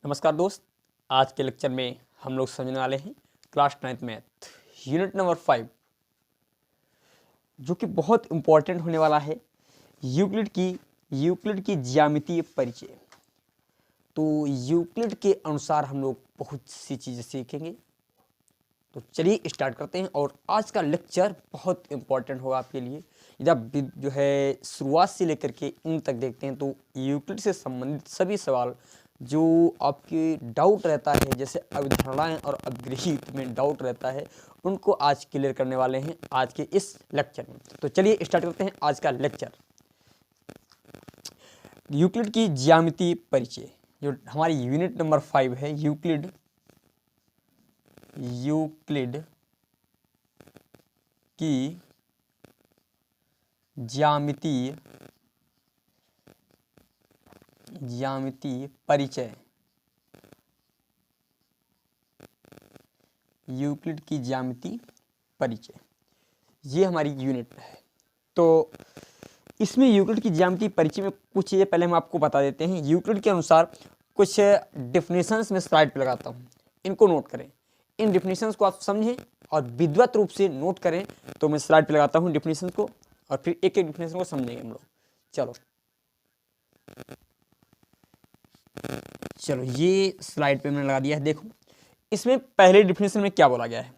नमस्कार दोस्त। आज के लेक्चर में हम लोग समझने वाले हैं class 9th math unit number 5, जो कि बहुत इम्पोर्टेंट होने वाला है। यूक्लिड की ज्यामितीय परिचय। तो यूक्लिड के अनुसार हम लोग बहुत सी चीज़ें सीखेंगे। तो चलिए स्टार्ट करते हैं। और आज का लेक्चर बहुत इम्पोर्टेंट होगा आपके लिए। यदि आप जो है शुरुआत से लेकर के इन तक देखते हैं तो यूक्लिड से संबंधित सभी सवाल जो आपके डाउट रहता है, जैसे अवधारणाएं और अपग्रहित में डाउट रहता है, उनको आज क्लियर करने वाले हैं आज के इस लेक्चर में। तो चलिए स्टार्ट करते हैं आज का लेक्चर। यूक्लिड की ज्यामितीय परिचय, जो हमारी यूनिट नंबर 5 है। यूक्लिड की ज्यामितीय परिचय। यूक्लिड की ज्यामितीय परिचय, ये हमारी यूनिट है। तो इसमें यूक्लिड की ज्यामितीय परिचय में कुछ चीज़ें पहले हम आपको बता देते हैं। यूक्लिड के अनुसार कुछ डेफिनेशंस में स्लाइड पे लगाता हूँ, इनको नोट करें। इन डेफिनेशंस को आप समझें और विधिवत रूप से नोट करें। तो मैं स्लाइड पे लगाता हूँ डेफिनेशंस को और फिर एक एक डेफिनेशन को समझेंगे हम लोग। चलो ये स्लाइड पे मैंने लगा दिया है। देखो इसमें पहले डेफिनेशन में क्या बोला गया है।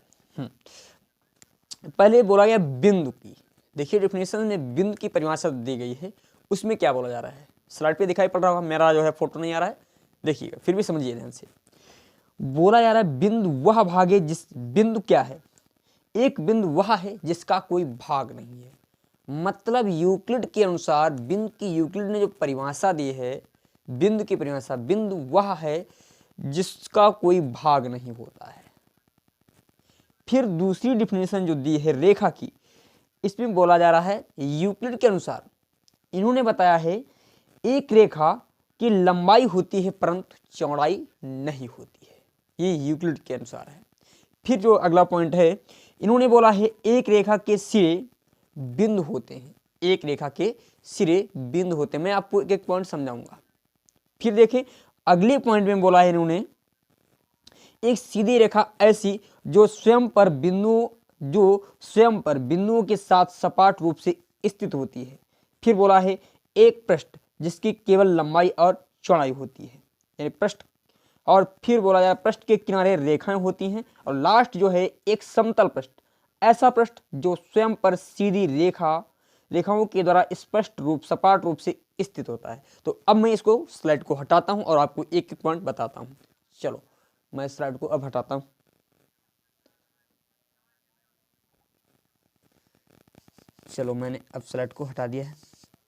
पहले बोला गया बिंदु की। देखिए डेफिनेशन में बिंदु की परिभाषा दी गई है, उसमें क्या बोला जा रहा है स्लाइड पे दिखाई पड़ रहा होगा। मेरा जो है फोटो नहीं आ रहा है, देखिएगा फिर भी समझिए ध्यान से। बोला जा रहा है बिंदु वह भाग है जिस बिंदु क्या है, एक बिंदु वह है जिसका कोई भाग नहीं है। मतलब यूक्लिड के अनुसार बिंदु की यूक्लिड ने जो परिभाषा दी है, बिंदु की परिभाषा, बिंदु वह है जिसका कोई भाग नहीं होता है। फिर दूसरी डिफिनेशन जो दी है रेखा की, इसमें बोला जा रहा है यूक्लिड के अनुसार इन्होंने बताया है एक रेखा की लंबाई होती है परंतु चौड़ाई नहीं होती है। ये यूक्लिड के अनुसार है। फिर जो अगला पॉइंट है, इन्होंने बोला है एक रेखा के सिरे बिंदु होते हैं। एक रेखा के सिरे बिंदु होते हैं। मैं आपको एक एक पॉइंट समझाऊंगा। फिर देखें अगले पॉइंट में बोला है इन्होंने एक सीधी रेखा ऐसी जो स्वयं पर बिंदुओं के साथ सपाट रूप से स्थित होती है। फिर बोला है एक पृष्ठ जिसकी केवल लंबाई और चौड़ाई होती है, यानी पृष्ठ। और फिर बोला जाए पृष्ठ के किनारे रेखाएं होती हैं। और लास्ट जो है एक समतल पृष्ठ, ऐसा पृष्ठ जो स्वयं पर सीधी रेखाओं के द्वारा सपाट रूप से स्थित होता है। तो अब मैं इसको स्लाइड को हटाता हूं और आपको एक एक पॉइंट बताता हूं। चलो मैं स्लाइड को अब हटाता हूं। चलो मैंने अब स्लाइड को हटा दिया है।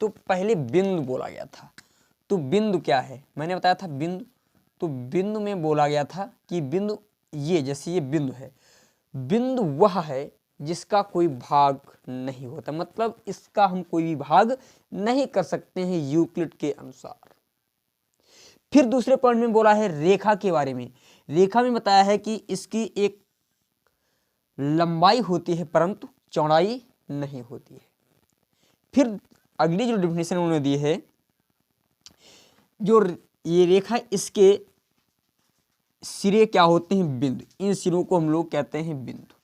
तो पहले बिंदु बोला गया था। तो बिंदु क्या है, मैंने बताया था बिंदु। तो बिंदु में बोला गया था कि बिंदु ये, जैसे ये बिंदु है, बिंदु वह है जिसका कोई भाग नहीं होता। मतलब इसका हम कोई भी भाग नहीं कर सकते हैं यूक्लिड के अनुसार। फिर दूसरे पॉइंट में बोला है रेखा के बारे में। रेखा में बताया है कि इसकी एक लंबाई होती है परंतु चौड़ाई नहीं होती है। फिर अगली जो डेफिनेशन उन्होंने दी है, जो ये रेखा, इसके सिरे क्या होते हैं, बिंदु। इन सिरों को हम लोग कहते हैं बिंदु।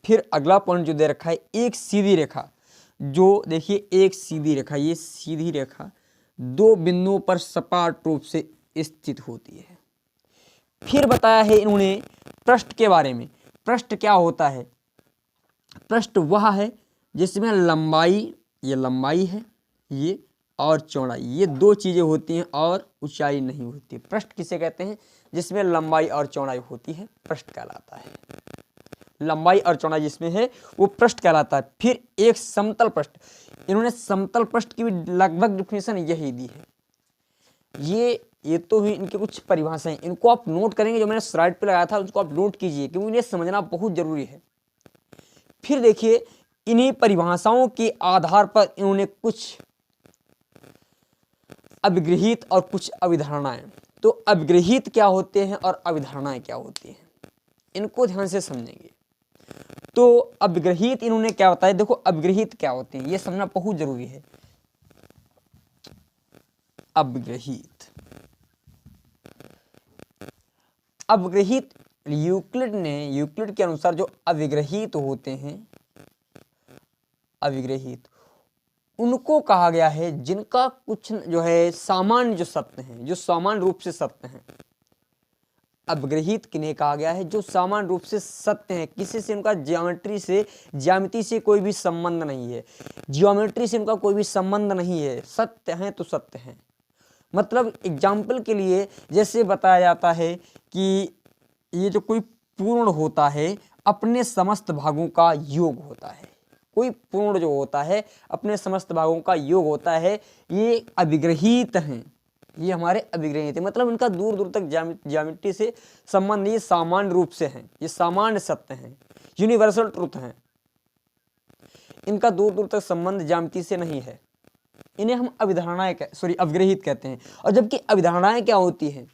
फिर अगला पॉइंट जो दे रखा है एक सीधी रेखा, जो देखिए एक सीधी रेखा, ये सीधी रेखा दो बिंदुओं पर सपाट रूप से स्थित होती है। फिर बताया है इन्होंने पृष्ठ के बारे में। पृष्ठ क्या होता है, पृष्ठ वह है जिसमें लंबाई, ये लंबाई है, ये और चौड़ाई, ये दो चीजें होती हैं और ऊंचाई नहीं होती। पृष्ठ किसे कहते हैं, जिसमें लंबाई और चौड़ाई होती है, पृष्ठ कहलाता है। लंबाई और चौड़ाई जिसमें है वो पृष्ठ कहलाता है। फिर एक समतल पृष्ठ, इन्होंने समतल पृष्ठ की भी लगभग डिफिनेशन यही दी है। ये तो ही इनके कुछ परिभाषाएं, इनको आप नोट करेंगे। जो मैंने स्लाइड पे लगाया था उसको आप नोट कीजिए, क्योंकि इन्हें समझना बहुत जरूरी है। फिर देखिए इन्हीं परिभाषाओं के आधार पर इन्होंने कुछ अभिगृहित और कुछ अभिधारणाएं। तो अभिगृहित क्या होते हैं और अभिधारणाएं क्या होती हैं, इनको ध्यान से समझेंगे। तो अभिगृहित इन्होंने क्या बताया, देखो अभिगृहित क्या होते हैं ये समझना बहुत जरूरी है। अभिगृहित अवग्रहित यूक्लिड के अनुसार जो अविग्रहित होते हैं, अविग्रहित, उनको कहा गया है जिनका कुछ जो है सामान्य जो सत्य हैं, जो सामान्य रूप से सत्य हैं। अवग्रहित किन्हें कहा गया है? जो सामान्य रूप से सत्य हैं, किसी से उनका ज्यामिति से कोई भी संबंध नहीं है, ज्योमेट्री से उनका कोई भी संबंध नहीं है, सत्य हैं तो सत्य हैं। मतलब एग्जाम्पल के लिए जैसे बताया जाता है कि ये जो कोई पूर्ण होता है अपने समस्त भागों का योग होता है, कोई पूर्ण जो होता है अपने समस्त भागों का योग होता है, ये अविग्रहित हैं, ये हमारे अविग्रहित हैं। मतलब इनका दूर दूर तक ज्यामिति से संबंध नहीं, सामान्य रूप से हैं, ये सामान्य सत्य हैं, यूनिवर्सल ट्रुथ हैं, इनका दूर दूर तक संबंध ज्यामिति से नहीं है। इन्हें हम अविग्रहित कहते हैं। और जबकि अविधारणाएं क्या होती हैं?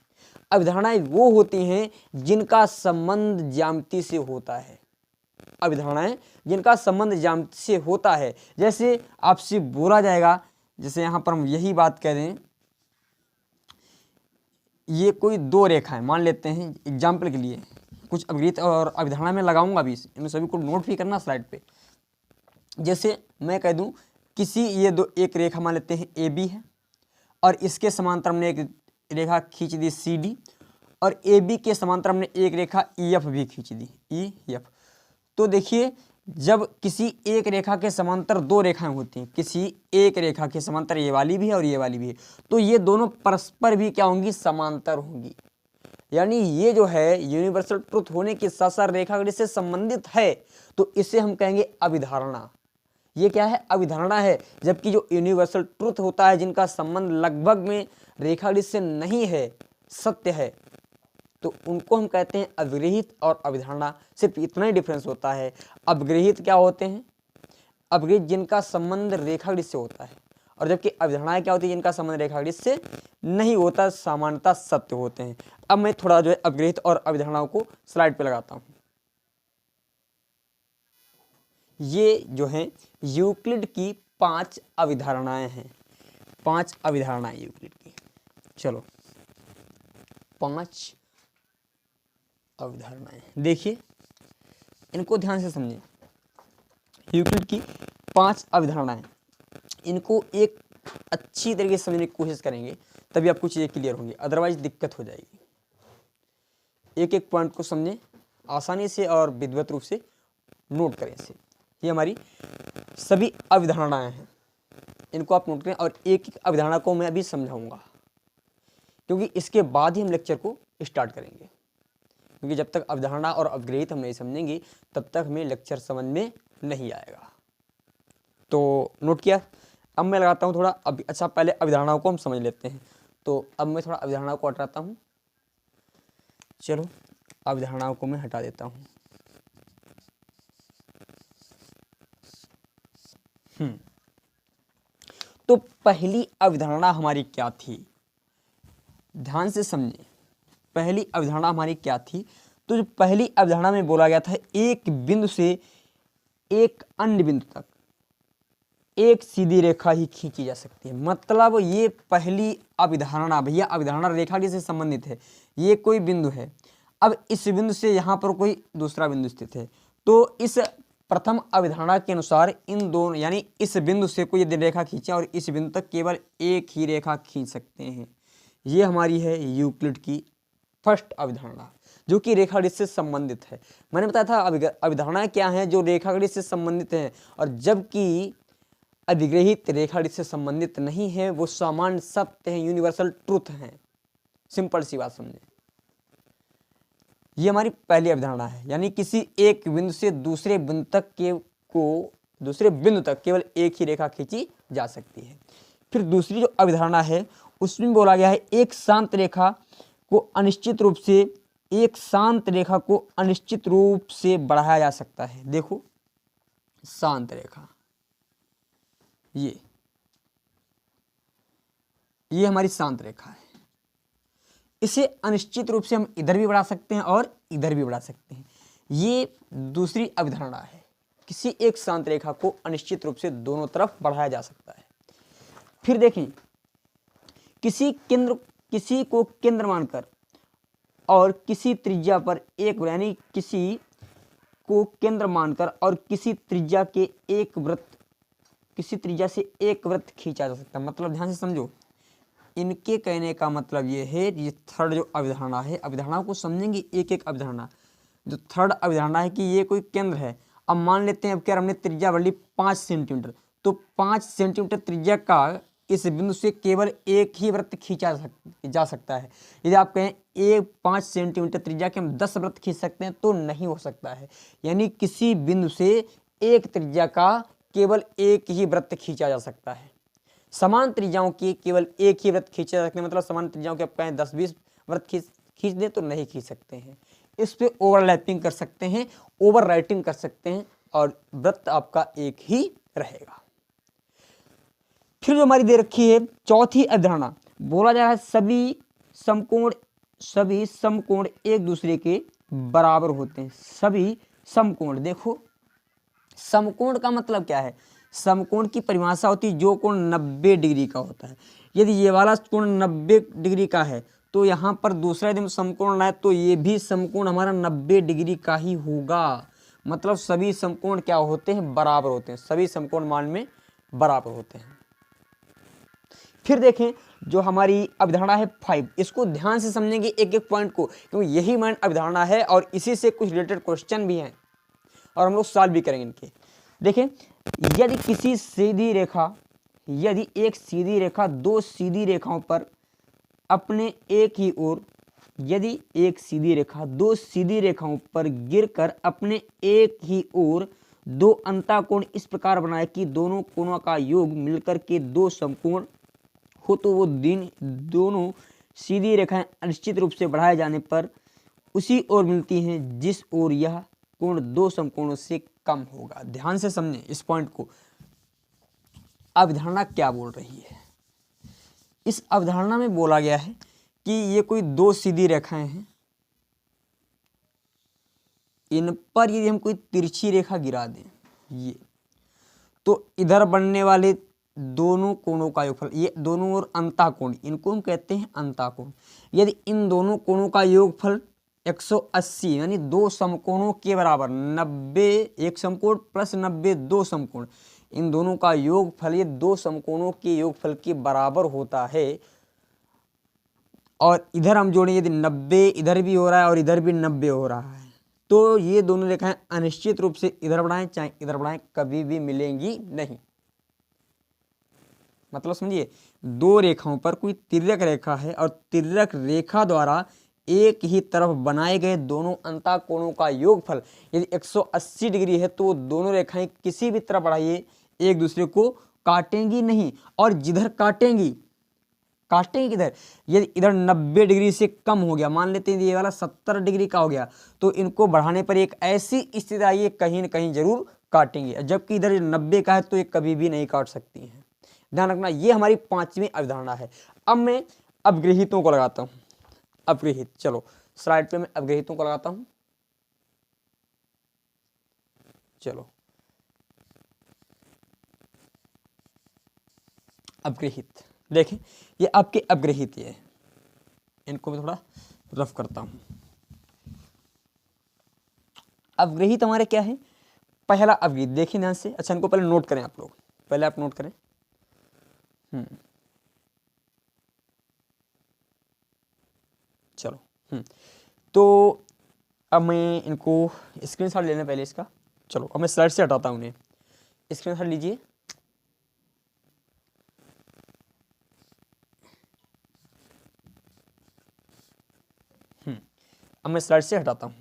अविधारणाएं वो होती हैं जिनका संबंध ज्यामिति से होता है, अविधारणाएं जिनका संबंध ज्यामिति से होता है। जैसे आपसे बोला जाएगा, जैसे यहाँ पर हम यही बात कह दें, ये कोई दो रेखाएं मान लेते हैं एग्जाम्पल के लिए, कुछ अविग्रहित और अविधारणा में लगाऊंगा भी, इन सभी को नोट भी करना स्लाइड पे। जैसे मैं कह दूं किसी ये दो एक रेखा मान लेते हैं ए बी है, और इसके समांतर हमने एक रेखा खींच दी सी डी, और ए बी के समांतर हमने एक रेखा ई एफ भी खींच दी ई एफ। तो देखिए जब किसी एक रेखा के समांतर दो रेखाएं होती हैं, किसी एक रेखा के समांतर ये वाली भी है और ये वाली भी है, तो ये दोनों परस्पर भी क्या होंगी? समांतर होंगी। यानी ये जो है यूनिवर्सल ट्रुथ होने के साथ साथ रेखागणित से संबंधित है, तो इसे हम कहेंगे अविधारणा। ये क्या है? अविधारणा है। जबकि जो यूनिवर्सल ट्रुथ होता है जिनका संबंध लगभग में रेखागणित से नहीं है, सत्य है, तो उनको हम कहते हैं अविग्रहित और अविधारणा। सिर्फ इतना ही डिफरेंस होता है। अविग्रहित क्या होते हैं? अविग्रहित जिनका संबंध रेखागणित से होता है, और जबकि अविधारणाएं क्या होती है? जिनका संबंध रेखागणित से नहीं होता, सामान्यतः सत्य होते हैं। अब मैं थोड़ा जो है अविग्रहित और अविधारणाओं को स्लाइड पे लगाता हूं। ये जो है यूक्लिड की 5 अविधारणाएं हैं, 5 अविधारणाएं यूक्लिड की। चलो 5 अवधारणाएं देखिए, इनको ध्यान से समझें। यूक्लिड की 5 अवधारणाएं, इनको एक अच्छी तरीके से समझने की कोशिश करेंगे तभी आपको चीज़ें क्लियर होंगी, अदरवाइज दिक्कत हो जाएगी। एक एक पॉइंट को समझें आसानी से और विधिवत रूप से नोट करें इसे। ये हमारी सभी अवधारणाएं हैं, इनको आप नोट करें, और एक एक अवधारणा को मैं अभी समझाऊंगा, क्योंकि इसके बाद ही हम लेक्चर को स्टार्ट करेंगे। क्योंकि जब तक अवधारणा और अविग्रहित हम नहीं समझेंगे तब तक हमें लेक्चर समझ में नहीं आएगा। तो नोट किया। अब मैं लगाता हूँ थोड़ा अच्छा, पहले अवधारणाओं को हम समझ लेते हैं। तो अब मैं थोड़ा अवधारणाओं को हटाता हूँ। चलो अवधारणाओं को मैं हटा देता हूँ। तो पहली अवधारणा हमारी क्या थी? ध्यान से समझिए, पहली अवधारणा हमारी क्या थी? तो जो पहली अवधारणा में बोला गया था, एक बिंदु से एक अन्य बिंदु तक एक सीधी रेखा ही खींची जा सकती है। मतलब ये पहली अवधारणा, भैया अवधारणा रेखा से संबंधित है। ये कोई बिंदु है, अब इस बिंदु से यहाँ पर कोई दूसरा बिंदु स्थित है, तो इस प्रथम अवधारणा के अनुसार इन दोनों, यानी इस बिंदु से कोई यदि रेखा खींचे और इस बिंदु तक केवल एक ही रेखा खींच सकते हैं। ये हमारी है यूक्लिड की फर्स्ट अवधारणा, जो कि रेखागणित से संबंधित है। मैंने बताया था अवधारणाएं क्या हैं जो रेखागणित से संबंधित हैं, और जबकि अविग्रहित रेखागणित से संबंधित नहीं है, वो सामान्य सत्य हैं, यूनिवर्सल ट्रुथ हैं। सिंपल सी बात समझे। ये हमारी पहली अवधारणा है, यानी किसी एक बिंदु से दूसरे बिंदु तक केवल एक ही रेखा खींची जा सकती है। फिर दूसरी जो अवधारणा है उसमें बोला गया है एक शांत रेखा को अनिश्चित रूप से बढ़ाया जा सकता है। देखो शांत रेखा, ये हमारी शांत रेखा है। इसे अनिश्चित रूप से हम इधर भी बढ़ा सकते हैं और इधर भी बढ़ा सकते हैं। ये दूसरी अवधारणा है, किसी एक शांत रेखा को अनिश्चित रूप से दोनों तरफ बढ़ाया जा सकता है। फिर देखें, किसी को केंद्र मानकर और किसी त्रिज्या पर एक यानी किसी को केंद्र मानकर और किसी त्रिज्या से एक वृत्त खींचा जा सकता है। मतलब ध्यान से समझो, इनके कहने का मतलब ये है, ये थर्ड जो अवधारणा है, अवधारणा को समझेंगे एक एक अवधारणा। जो थर्ड अवधारणा है कि ये कोई केंद्र है। अब मान लेते हैं, अब क्या हमने त्रिज्या बढ़ ली 5 सेंटीमीटर, तो 5 सेंटीमीटर त्रिज्या का इस बिंदु से केवल एक ही वृत्त खींचा जा सकता है। यदि आप कहें 5 सेंटीमीटर त्रिज्या के हम 10 वृत्त खींच सकते हैं तो नहीं हो सकता है। यानी किसी बिंदु से एक त्रिज्या का केवल एक ही वृत्त खींचा जा सकता है। समान त्रिज्याओं की केवल एक ही वृत्त खींचे जा सकते हैं। मतलब समान त्रिज्याओं के आप कहें 10-20 वृत्त खींच दें तो नहीं खींच सकते हैं। इस पे ओवरलैपिंग कर सकते हैं, ओवर राइटिंग कर सकते हैं और वृत्त आपका एक ही रहेगा। फिर जो हमारी दे रखी है चौथी अवधारणा, बोला जा रहा है सभी समकोण एक दूसरे के बराबर होते हैं। सभी समकोण, देखो समकोण का मतलब क्या है? समकोण की परिभाषा होती है जो कोण 90 डिग्री का होता है। यदि ये वाला कोण 90 डिग्री का है तो यहाँ पर दूसरा यदि समकोण लाए तो ये भी समकोण हमारा 90 डिग्री का ही होगा। मतलब सभी समकोण क्या होते हैं? बराबर होते हैं। सभी समकोण मान में बराबर होते हैं। फिर देखें जो हमारी अवधारणा है 5, इसको ध्यान से समझेंगे एक एक पॉइंट को, क्योंकि यही मेन अवधारणा है और इसी से कुछ रिलेटेड क्वेश्चन भी हैं और हम लोग सॉल्व भी करेंगे इनके। देखें, यदि एक सीधी रेखा दो सीधी रेखाओं पर अपने एक ही ओर, यदि एक सीधी रेखा दो सीधी रेखाओं पर गिरकर अपने एक ही ओर दो अंतःकोण इस प्रकार बनाए कि दोनों कोणों का योग मिलकर के दो समकोण हो, तो वो दोनों सीधी रेखाएं अनिश्चित रूप से बढ़ाए जाने पर उसी ओर मिलती हैं जिस ओर यह कोण दो समकोणों से कम होगा। ध्यान से समझें इस पॉइंट को। अवधारणा क्या बोल रही है? इस अवधारणा में बोला गया है कि ये कोई दो सीधी रेखाएं हैं, इन पर यदि हम कोई तिरछी रेखा गिरा दें ये, तो इधर बनने वाले दोनों कोणों का योगफल, ये दोनों ओर अंतःकोण, इनको हम कहते हैं अंतःकोण। यदि इन दोनों कोणों का योगफल 180 यानी दो समकोणों के बराबर, 90 एक समकोण प्लस 90 दो समकोण, इन दोनों का योगफल ये दो समकोणों के योगफल के बराबर होता है। और इधर हम जोड़ें, यदि 90 इधर भी हो रहा है और इधर भी 90 हो रहा है, तो ये दोनों रेखाएं अनिश्चित रूप से इधर बढ़ाएं चाहे इधर बढ़ाएं कभी भी मिलेंगी नहीं। मतलब समझिए, दो रेखाओं पर कोई तिर्यक रेखा है और तिर्यक रेखा द्वारा एक ही तरफ बनाए गए दोनों अंतःकोणों का योगफल यदि 180 डिग्री है तो दोनों रेखाएं किसी भी तरफ बढ़ाइए एक दूसरे को काटेंगी नहीं। और जिधर काटेंगी किधर, यदि इधर 90 डिग्री से कम हो गया, मान लेते हैं ये वाला 70 डिग्री का हो गया, तो इनको बढ़ाने पर एक ऐसी स्थिति आई है कहीं न कहीं जरूर काटेंगे। जबकि इधर 90 का है तो ये कभी भी नहीं काट सकती हैं। ध्यान रखना, ये हमारी 5वीं अवधारणा है। अब मैं अपग्रहितों को लगाता हूँ। अपग्रहित, चलो स्लाइड पे मैं अपग्रहितों को लगाता हूँ। चलो अपग्रहित, देखें ये आपके अपग्रहित, ये इनको मैं थोड़ा रफ करता हूँ। अपग्रहित हमारे क्या है? पहला अपग्रहित देखिए ध्यान से। अच्छा, इनको पहले नोट करें आप लोग, पहले आप नोट करें। चलो तो अब मैं इनको स्क्रीनशॉट लेना पहले इसका। चलो अब मैं स्लाइड से हटाता हूँ उन्हें, स्क्रीनशॉट लीजिए। अब मैं स्लाइड से हटाता हूँ।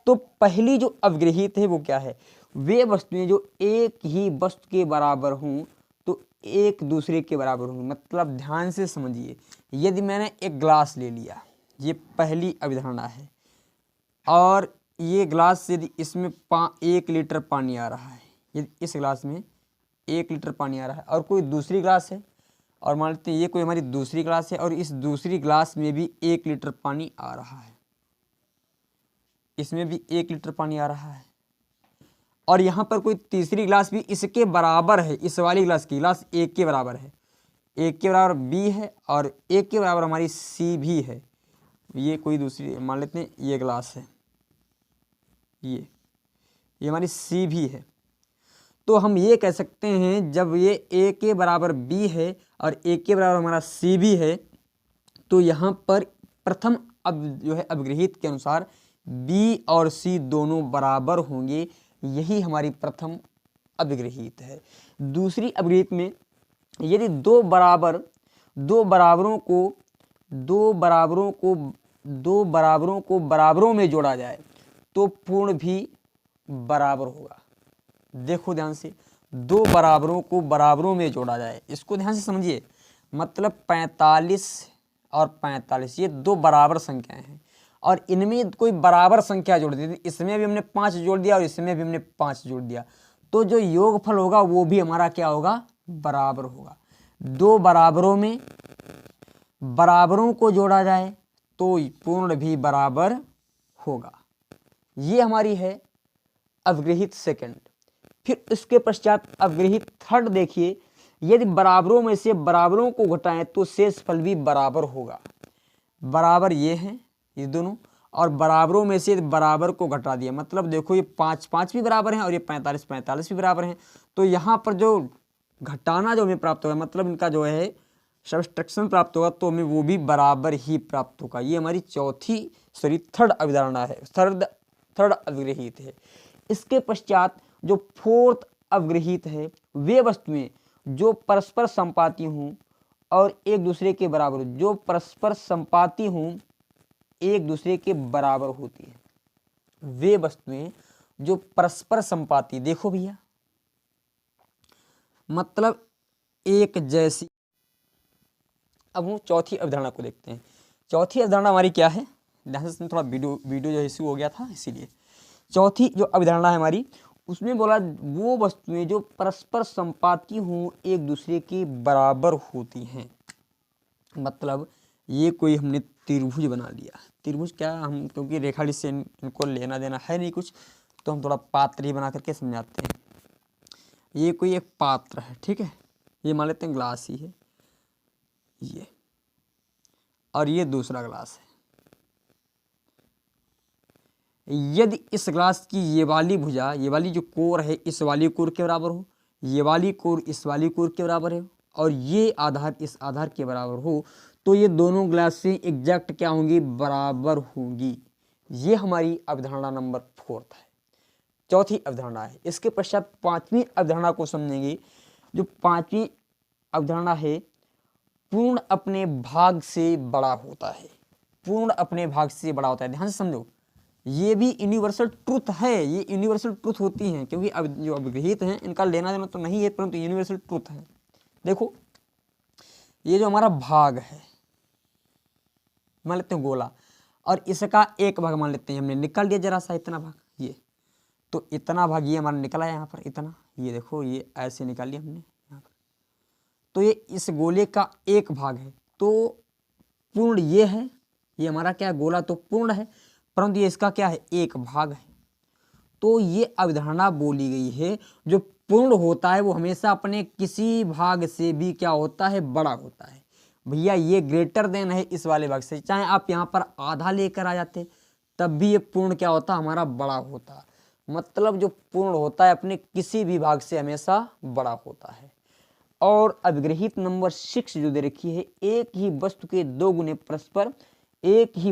तो पहली जो अवग्रहित है वो क्या है? वे वस्तुएं जो एक ही वस्तु के बराबर हों तो एक दूसरे के बराबर होंगी। मतलब ध्यान से समझिए, यदि मैंने एक ग्लास ले लिया, ये पहली अवधारणा है, और ये ग्लास यदि इसमें 1 लीटर पानी आ रहा है, यदि इस ग्लास में 1 लीटर पानी आ रहा है और कोई दूसरी ग्लास है, और मान लेते हैं ये कोई हमारी दूसरी ग्लास है और इस दूसरी ग्लास में भी 1 लीटर पानी आ रहा है, इसमें भी 1 लीटर पानी आ रहा है, और यहाँ पर कोई तीसरी ग्लास भी इसके बराबर है, इस वाली ग्लास की ग्लास 1 के बराबर है, 1 के बराबर बी है और 1 के बराबर हमारी सी भी है। ये कोई दूसरी मान लेते हैं, ये ग्लास है, ये हमारी सी भी है। तो हम ये कह सकते हैं जब ये ए के बराबर बी है और ए के बराबर हमारा सी भी है, तो यहाँ पर प्रथम अब जो है अभिगृहित के अनुसार बी और सी दोनों बराबर होंगे, यही हमारी प्रथम अभिगृहित है। दूसरी अभिगृहित में यदि दो बराबरों को बराबरों में जोड़ा जाए तो पूर्ण भी बराबर होगा। देखो ध्यान से, दो बराबरों को बराबरों में जोड़ा जाए, इसको ध्यान से समझिए। मतलब 45 और 45 ये दो बराबर संख्याएं हैं और इनमें कोई बराबर संख्या जोड़ दी, इसमें भी हमने 5 जोड़ दिया और इसमें भी हमने 5 जोड़ दिया, तो जो योगफल होगा वो भी हमारा क्या होगा, बराबर होगा। दो बराबरों में बराबरों को जोड़ा जाए तो पूर्ण भी बराबर होगा। ये हमारी है अवगृहित सेकंड। फिर इसके पश्चात अवगृहित थर्ड देखिए, यदि बराबरों में से बराबरों को घटाएं तो शेषफल भी बराबर होगा। बराबर ये हैं ये दोनों, और बराबरों में से बराबर को घटा दिया, मतलब देखो ये 5 भी बराबर हैं और ये 45 भी बराबर हैं। तो यहाँ पर जो घटाना जो हमें प्राप्त होगा, मतलब इनका जो है सब्सट्रैक्शन प्राप्त होगा, तो हमें वो भी बराबर ही प्राप्त होगा। ये हमारी थर्ड अवधारणा है, थर्ड अवगृहित है। इसके पश्चात जो फोर्थ अवगृहित है, वे वस्तुएं जो परस्पर संपाती हों और एक दूसरे के बराबर, जो परस्पर संपाती हों एक दूसरे के बराबर होती है। वे वस्तुएं जो परस्पर संपाती, देखो भैया मतलब एक जैसी। अब हम चौथी अवधारणा को देखते हैं। चौथी अवधारणा हमारी क्या है, ध्यान से, थोड़ा वीडियो जो इशू हो गया था इसीलिए। चौथी जो अवधारणा है हमारी, उसमें बोला वो वस्तुएं जो परस्पर संपाती हों एक दूसरे के बराबर होती हैं। मतलब ये कोई हमने त्रिभुज बना लिया, त्रिभुज क्या, हम क्योंकि रेखाखंड से इनको लेना देना है नहीं कुछ, तो हम थोड़ा पात्र ही बना करके समझाते हैं। ये कोई एक पात्र है, ठीक है, ये मान लेते हैं ग्लास ही है ये, और ये दूसरा ग्लास है। यदि इस ग्लास की ये वाली भुजा, ये वाली जो कोर है इस वाली कोर के बराबर हो, ये वाली कोर इस वाली कोर के बराबर है, और ये आधार इस आधार के बराबर हो, तो ये दोनों ग्लासें एग्जैक्ट क्या होंगी, बराबर होंगी। ये हमारी अवधारणा नंबर 4 है, चौथी अवधारणा है। इसके पश्चात पांचवी अवधारणा को समझेंगे। जो पांचवी अवधारणा है, पूर्ण अपने भाग से बड़ा होता है। पूर्ण अपने भाग से बड़ा होता है, ध्यान से समझो, ये भी यूनिवर्सल ट्रुथ है, ये यूनिवर्सल ट्रुथ होती हैं, क्योंकि अब जो अभिगृहित हैं इनका लेना देना तो नहीं है, परंतु यूनिवर्सल ट्रुथ है। देखो ये जो हमारा भाग है, मान लेते हैं गोला, और इसका एक भाग मान लेते हैं हमने निकाल दिया जरा सा, इतना भाग ये, तो इतना भाग ये हमारा निकला है यहाँ पर इतना, ये देखो ये ऐसे निकाल लिया हमने यहाँ पर, तो ये इस गोले का एक भाग है। तो पूर्ण ये है, ये हमारा क्या गोला तो पूर्ण है, परंतु ये इसका क्या है, एक भाग है। तो ये अवधारणा बोली गई है, जो पूर्ण होता है वो हमेशा अपने किसी भाग से भी क्या होता है, बड़ा होता है। भैया ये ग्रेटर देन है इस वाले भाग से, चाहे आप यहाँ पर आधा लेकर आ जाते तब भी ये पूर्ण क्या होता, हमारा बड़ा होता। मतलब जो पूर्ण होता है अपने किसी भी भाग से हमेशा बड़ा होता है। और अभिगृहित नंबर 6 जो दे रखी है, एक ही वस्तु के दो गुने परस्पर, एक ही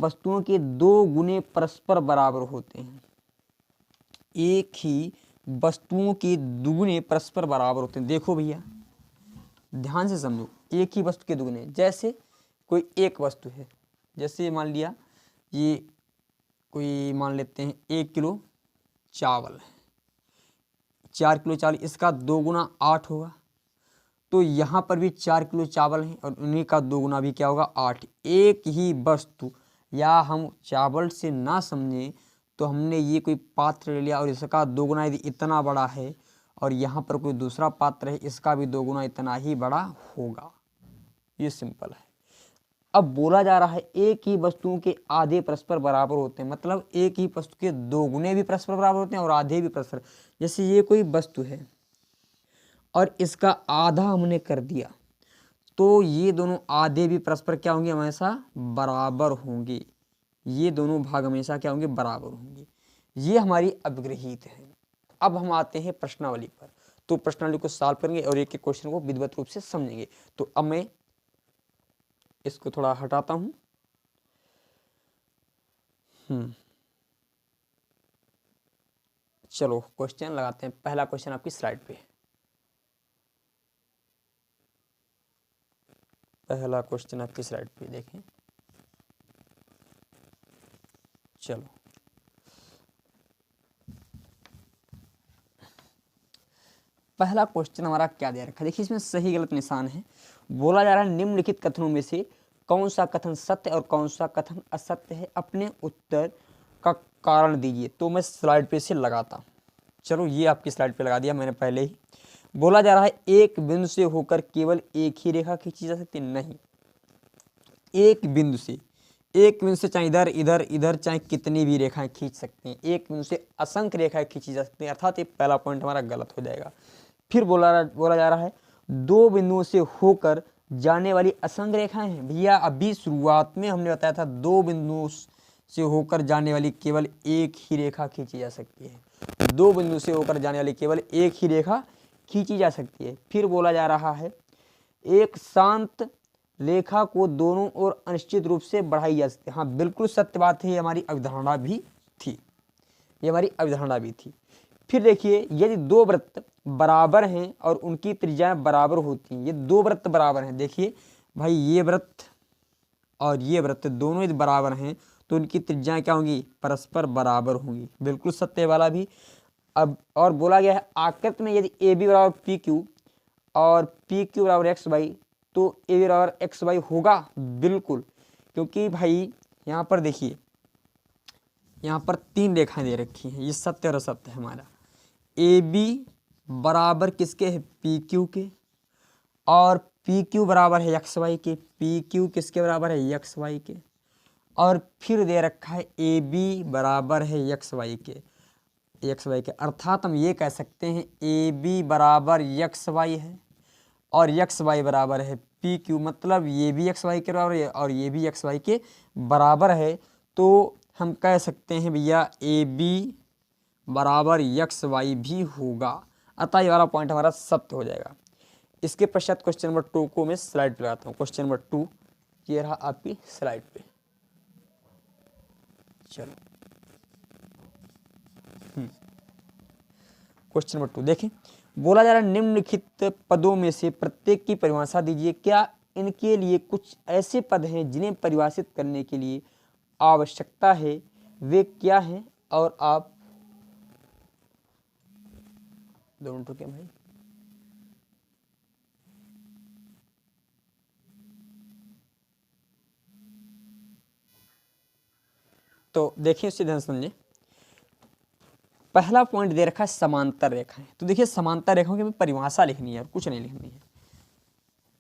वस्तुओं के दो गुने परस्पर बराबर होते हैं। एक ही वस्तुओं के दुगुने परस्पर बराबर होते हैं। देखो भैया ध्यान से समझो, एक ही वस्तु के दुगुने, जैसे कोई एक वस्तु है, जैसे मान लिया ये कोई, मान लेते हैं 1 किलो चावल है, 4 किलो चावल, इसका 2 गुना 8 होगा। तो यहाँ पर भी 4 किलो चावल है और उन्हीं का 2 गुना भी क्या होगा, 8। एक ही वस्तु, या हम चावल से ना समझें तो हमने ये कोई पात्र ले लिया और इसका 2 गुना यदि इतना बड़ा है, और यहाँ पर कोई दूसरा पात्र है, इसका भी 2 गुना इतना ही बड़ा होगा। ये सिंपल है। अब बोला जा रहा है एक ही वस्तुओं के आधे परस्पर बराबर होते हैं, मतलब एक ही वस्तु के 2 गुने भी परस्पर बराबर होते हैं और आधे भी परस्पर। जैसे ये कोई वस्तु है और इसका आधा हमने कर दिया, तो ये दोनों आधे भी परस्पर क्या होंगे, हमेशा बराबर होंगे। ये दोनों भाग हमेशा क्या होंगे, बराबर होंगे। ये हमारी अभिगृहित है। अब हम आते हैं प्रश्नावली पर। तो प्रश्नावली को सॉल्व करेंगे और एक एक क्वेश्चन को विधिवत रूप से समझेंगे। तो अब मैं इसको थोड़ा हटाता हूं। चलो क्वेश्चन लगाते हैं। पहला क्वेश्चन आपकी स्लाइड पे। पहला क्वेश्चन आपकी स्लाइड पे देखें। चलो पहला क्वेश्चन हमारा क्या दे रखा है, देखिए इसमें सही गलत निशान है। बोला जा रहा है निम्नलिखित कथनों में से कौन सा कथन सत्य और कौन सा कथन असत्य है, अपने उत्तर का कारण दीजिए। तो मैं स्लाइड पे से लगाता, चलो ये आपकी स्लाइड पे लगा दिया मैंने पहले ही। बोला जा रहा है एक बिंदु से होकर केवल एक ही रेखा खींची जा सकती, नहीं। एक बिंदु से चाहे इधर इधर इधर चाहे कितनी भी रेखाएं खींच सकते हैं। एक बिंदु से असंख्य रेखाएं खींची जा सकती हैं, अर्थात ये पहला पॉइंट हमारा गलत हो जाएगा। फिर बोला जा रहा है दो बिंदुओं से होकर जाने वाली असंख्य रेखाएं हैं। भैया अभी शुरुआत में हमने बताया था दो बिंदुओं से होकर जाने वाली केवल एक ही रेखा खींची जा सकती है। दो बिंदु से होकर जाने वाली केवल एक ही रेखा खींची जा सकती है। फिर बोला जा रहा है एक शांत रेखा को दोनों ओर अनिश्चित रूप से बढ़ाई जा सकती है। हाँ बिल्कुल सत्य बात है, ये हमारी अवधारणा भी थी। फिर देखिए यदि दो वृत्त बराबर हैं और उनकी त्रिज्याएं बराबर होती हैं, ये दो वृत्त बराबर हैं, देखिए भाई ये वृत्त और ये वृत्त दोनों यदि बराबर हैं तो उनकी त्रिज्याएं क्या होंगी, परस्पर बराबर होंगी। बिल्कुल सत्य वाला भी। अब और बोला गया है आकृति में यदि ए बी बराबर पी क्यू और पी क्यू बराबर एक्स वाई तो ए बी बराबर एक्स वाई होगा, बिल्कुल। क्योंकि भाई यहाँ पर देखिए यहाँ पर तीन रेखाएं दे रखी हैं, ये सत्य और असत्य है हमारा। ए बी बराबर किसके है, पी क्यू के, और पी क्यू बराबर है एक्स वाई के। पी क्यू किसके बराबर है, एक्स वाई के। और फिर दे रखा है ए बी बराबर है एक्स वाई के, अर्थात हम ये कह सकते हैं ए बी बराबर एक्स वाई है और एक्स वाई बराबर है पी क्यू, मतलब ये भी एक्स वाई के बराबर है और ये भी एक्स वाई के बराबर है। तो हम कह सकते हैं भैया ए बी बराबर एक्स वाई भी होगा, अतः ये वाला पॉइंट हमारा सत्य हो जाएगा। इसके पश्चात क्वेश्चन नंबर 2 को मैं स्लाइड पे लगाता हूँ। क्वेश्चन नंबर 2 ये रहा आपकी स्लाइड पे। चलो क्वेश्चन नंबर 2 देखें। बोला जा रहा है निम्नलिखित पदों में से प्रत्येक की परिभाषा दीजिए। क्या इनके लिए कुछ ऐसे पद हैं जिन्हें परिभाषित करने के लिए आवश्यकता है, वे क्या हैं? और आप 2 मिनट रुके भाई। तो देखिए उससे ध्यान समझिए। पहला पॉइंट दे रखा है समांतर रेखाएं। तो देखिए समांतर रेखाओं की परिभाषा लिखनी है, कुछ नहीं लिखनी है,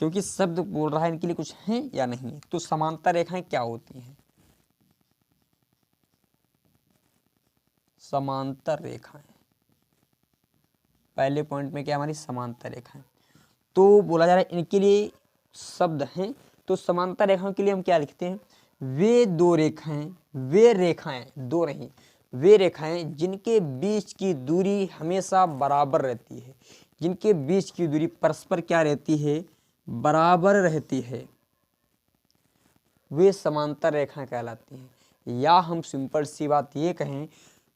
क्योंकि शब्द बोल रहा है इनके लिए कुछ है या नहीं। तो समांतर रेखाएं क्या होती हैं? समांतर रेखाएं पहले पॉइंट में क्या हमारी समांतर रेखाएं। तो बोला जा रहा है इनके लिए शब्द हैं। तो समांतर रेखाओं के लिए हम क्या लिखते हैं, वे रेखाएं जिनके बीच की दूरी हमेशा बराबर रहती है, जिनके बीच की दूरी परस्पर क्या रहती है, बराबर रहती है, वे समांतर रेखाएं कहलाती हैं। या हम सिंपल सी बात ये कहें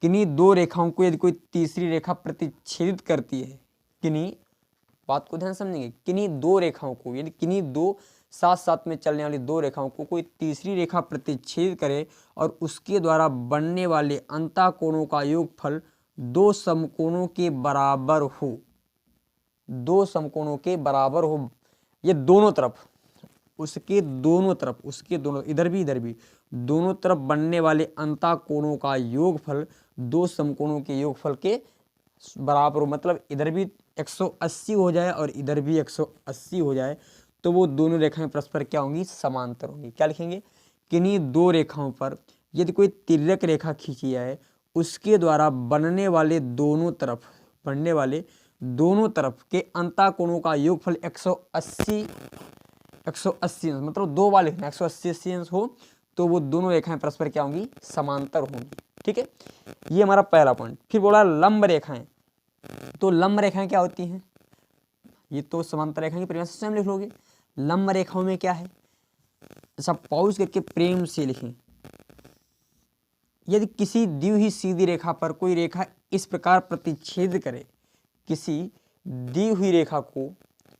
किन्हीं दो रेखाओं को यदि कोई तीसरी रेखा प्रतिच्छेदित करती है, किन्हीं, बात को ध्यान समझेंगे, किन्हीं दो रेखाओं को, यदि किन्हीं दो साथ साथ में चलने वाली दो रेखाओं को कोई तीसरी रेखा प्रतिच्छेद करे और उसके द्वारा बनने वाले अंतःकोणों का योगफल दो समकोणों के बराबर हो, ये दोनों तरफ, उसके दोनों इधर भी दोनों तरफ बनने वाले अंतःकोणों का योगफल दो समकोणों के योगफल के बराबर हो, मतलब इधर भी 180 हो जाए और इधर भी 180 हो जाए, तो वो दोनों रेखाएं परस्पर क्या होंगी, समांतर होंगी। क्या लिखेंगे, किन्हीं दो रेखाओं पर यदि कोई तिर्यक रेखा खींची जाए, उसके द्वारा बनने वाले दोनों तरफ के अंतःकोणों का योगफल 180 180 अंश, मतलब दो बार लिखना 180 अंश हो तो वो दोनों रेखाएं परस्पर क्या होंगी, समांतर होंगी। ठीक है, ये हमारा पहला पॉइंट। फिर बोला लंब रेखाएं, तो लंब रेखाएं क्या होती हैं, ये तो समांतर रेखा की परिभाषा स्वयं लिख लोगे। लंब रेखाओं में क्या है, सब पॉज करके प्रेम से लिखें। यदि किसी दी हुई सीधी रेखा पर कोई रेखा इस प्रकार प्रतिच्छेद करे, किसी दी हुई रेखा को,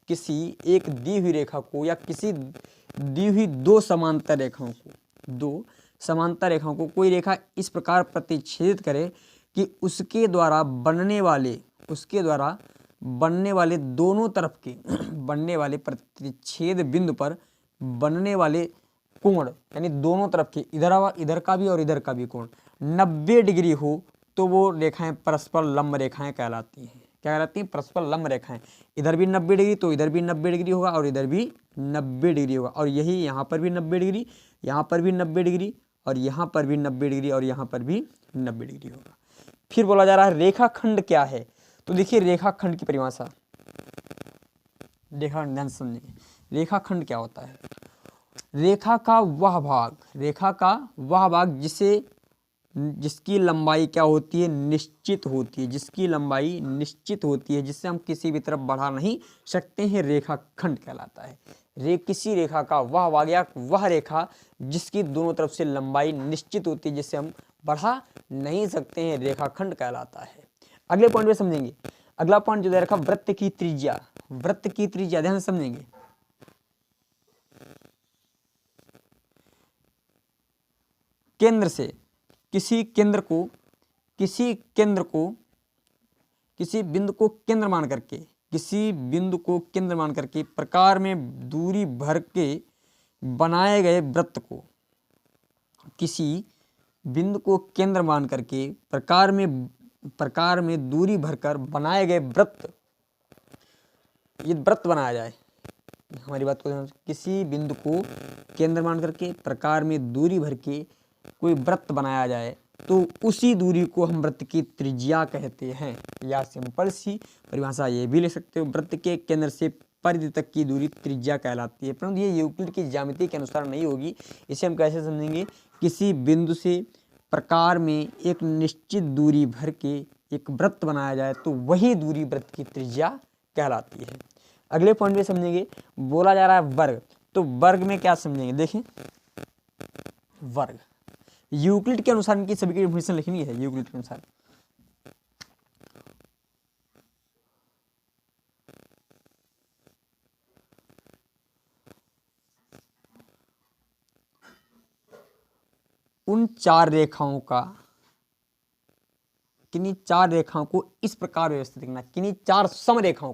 किसी एक दी हुई रेखा को या किसी दी हुई दो समांतर रेखाओं को, दो समांतर रेखाओं को कोई रेखा इस प्रकार प्रतिच्छेद करे कि उसके द्वारा बनने वाले दोनों तरफ के बनने वाले प्रतिच्छेद बिंदु पर बनने वाले कोण, यानी दोनों तरफ के इधर का भी और इधर का भी कोण 90 डिग्री हो तो वो रेखाएं परस्पर लंब रेखाएं कहलाती हैं। क्या कहलाती हैं, परस्पर लंब रेखाएं। इधर भी 90 डिग्री तो इधर भी 90 डिग्री होगा और इधर भी 90 डिग्री होगा, और यही यहाँ पर भी 90 डिग्री, यहाँ पर भी 90 डिग्री, और यहाँ पर भी 90 डिग्री, और यहाँ पर भी 90 डिग्री होगा। फिर बोला जा रहा है रेखाखंड क्या है, तो देखिए रेखाखंड की परिभाषा, रेखाखंड ध्यान समझिए। रेखाखंड क्या होता है, रेखा का वह भाग जिसकी लंबाई क्या होती है, निश्चित होती है, जिसकी लंबाई निश्चित होती है, जिससे हम किसी भी तरफ बढ़ा नहीं सकते हैं, रेखाखंड कहलाता है। किसी रेखा का वह भाग या वह रेखा जिसकी दोनों तरफ से लंबाई निश्चित होती है, जिससे हम बढ़ा नहीं सकते हैं, रेखाखंड कहलाता है। अगले पॉइंट में समझेंगे। अगला पॉइंट जो दे रखा वृत्त की त्रिज्या, वृत्त की त्रिज्या ध्यान से समझेंगे। केंद्र से किसी बिंदु को केंद्र मान करके प्रकार में दूरी भर के बनाए गए वृत्त को, किसी बिंदु को केंद्र मान करके प्रकार में दूरी भरकर बनाए गए वृत्त, ये वृत्त बनाया जाए, हमारी बात को, किसी बिंदु को केंद्र मान करके प्रकार में दूरी भर के कोई वृत्त बनाया जाए तो उसी दूरी को हम वृत्त की त्रिज्या कहते हैं। या सिंपल सी परिभाषा ये भी ले सकते हो, वृत्त के केंद्र से परिधि तक की दूरी त्रिज्या कहलाती है, परंतु ये यूक्लिड की ज्यामिति के अनुसार नहीं होगी। इसे हम कैसे समझेंगे, किसी बिंदु से प्रकार में एक निश्चित दूरी भर के एक वृत्त बनाया जाए तो वही दूरी वृत्त की त्रिज्या कहलाती है। अगले पॉइंट में समझेंगे, बोला जा रहा है वर्ग, तो वर्ग में क्या समझेंगे, देखें वर्ग यूक्लिड के अनुसार इनकी सभी की डेफिनेशन लिखनी है। यूक्लिड के अनुसार उन चार रेखाओं का, किन्हीं चार रेखाओं को इस प्रकार व्यवस्थित करना, किन्हीं चार समरेखाओं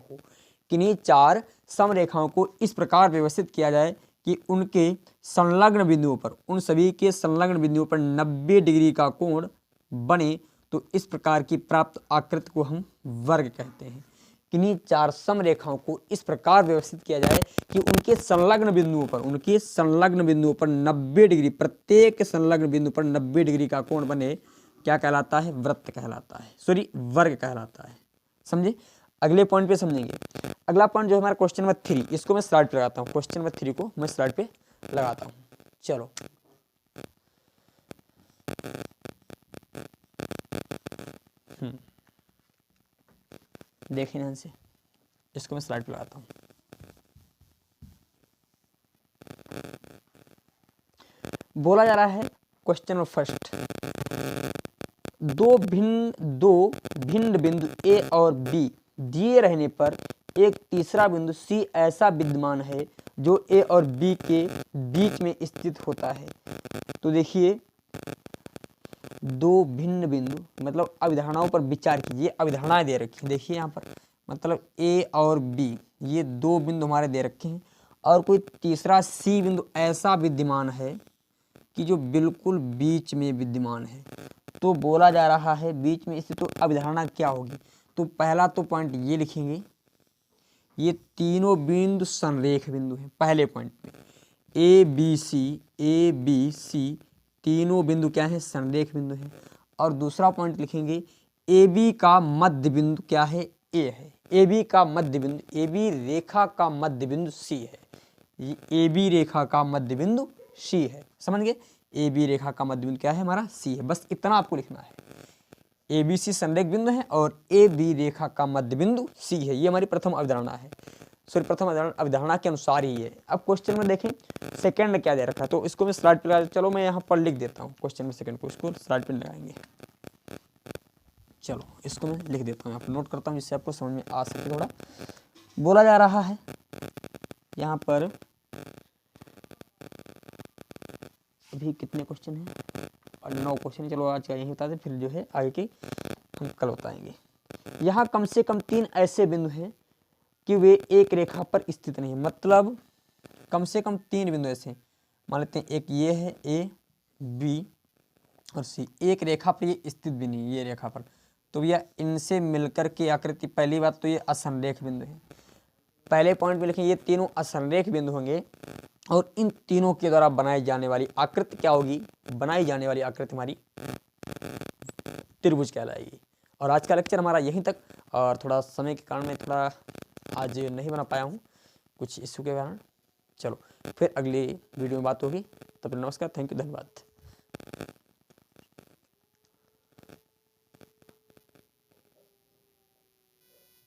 को इस प्रकार व्यवस्थित किया जाए कि उनके संलग्न बिंदुओं पर, उन सभी के संलग्न बिंदुओं पर 90 डिग्री का कोण बने, तो इस प्रकार की प्राप्त आकृति को हम वर्ग कहते हैं। किन्हीं चार समरेखाओं को इस प्रकार व्यवस्थित किया जाए कि उनके संलग्न बिंदुओं पर 90 डिग्री, प्रत्येक संलग्न बिंदु पर 90 डिग्री का कोण बने, क्या कहलाता है, वृत्त कहलाता है, सॉरी वर्ग कहलाता है। समझे। अगले पॉइंट पे समझेंगे। अगला पॉइंट जो है हमारा क्वेश्चन नंबर 3, इसको मैं स्लाइड पे लगाता हूँ, क्वेश्चन नंबर 3 को मैं स्लाइड पे लगाता हूँ। चलो देखिए ध्यान से, इसको मैं स्लाइड पे लगाता हूँ। बोला जा रहा है क्वेश्चन नंबर फर्स्ट, दो भिन्न बिंदु ए और बी दिए रहने पर एक तीसरा बिंदु सी ऐसा विद्यमान है जो ए और बी के बीच में स्थित होता है। तो देखिए दो भिन्न बिंदु, मतलब अवधारणाओं पर विचार कीजिए, अवधारणाएं दे रखी हैं, देखिए यहाँ पर, मतलब ए और बी ये दो बिंदु हमारे दे रखे हैं, और कोई तीसरा सी बिंदु ऐसा विद्यमान है कि जो बिल्कुल बीच में विद्यमान है। तो बोला जा रहा है बीच में स्थित, तो अवधारणा क्या होगी, तो पहला तो पॉइंट ये लिखेंगे, ये तीनों बिंदु संरेख बिंदु हैं। पहले पॉइंट में ए बी सी तीनों बिंदु क्या है, संरेख बिंदु हैं। और दूसरा पॉइंट लिखेंगे ए बी का मध्य बिंदु क्या है, ए है, ए बी का मध्य बिंदु, ए बी रेखा का मध्य बिंदु सी है, ए बी रेखा का मध्य बिंदु सी है। समझ गए, ए बी रेखा का मध्य बिंदु क्या है हमारा, सी है। बस इतना आपको लिखना है, ए बी सी संरेख बिंदु है और ए बी रेखा का मध्य बिंदु सी है। ये हमारी प्रथम अवधारणा है, सॉरी प्रथम अवधारणा के अनुसार ही है। अब क्वेश्चन में देखें सेकंड क्या दे रखा है, तो इसको मैं स्लाइड पे, चलो मैं यहाँ पर लिख देता हूँ क्वेश्चन में सेकंड को, इसको स्लाइड पे लगाएंगे। चलो इसको मैं लिख देता हूँ, यहाँ पर नोट करता हूँ जिससे आपको समझ में आ सके। थोड़ा बोला जा रहा है यहाँ पर, अभी कितने क्वेश्चन हैं, और 9 क्वेश्चन। चलो आज का यही बताते, फिर जो है आगे की हम कल बताएंगे। यहाँ कम से कम 3 ऐसे बिंदु हैं कि वे एक रेखा पर स्थित नहीं, मतलब कम से कम 3 बिंदु ऐसे मान लेते हैं, एक ये है ए बी और सी, एक रेखा पर ये स्थित भी नहीं, ये रेखा पर, तो भैया इनसे मिलकर के आकृति, पहली बात तो ये असंरेख बिंदु है। पहले पॉइंट में लिखें ये तीनों असंरेख बिंदु होंगे और इन तीनों के द्वारा बनाई जाने वाली आकृति क्या होगी, बनाई जाने वाली आकृति हमारी त्रिभुज कहलाएगी। और आज का लेक्चर हमारा यहीं तक, और थोड़ा समय के कारण मैं थोड़ा आज नहीं बना पाया हूँ कुछ इश्यू के कारण। चलो फिर अगली वीडियो में बात होगी, तब तक नमस्कार, थैंक यू, धन्यवाद।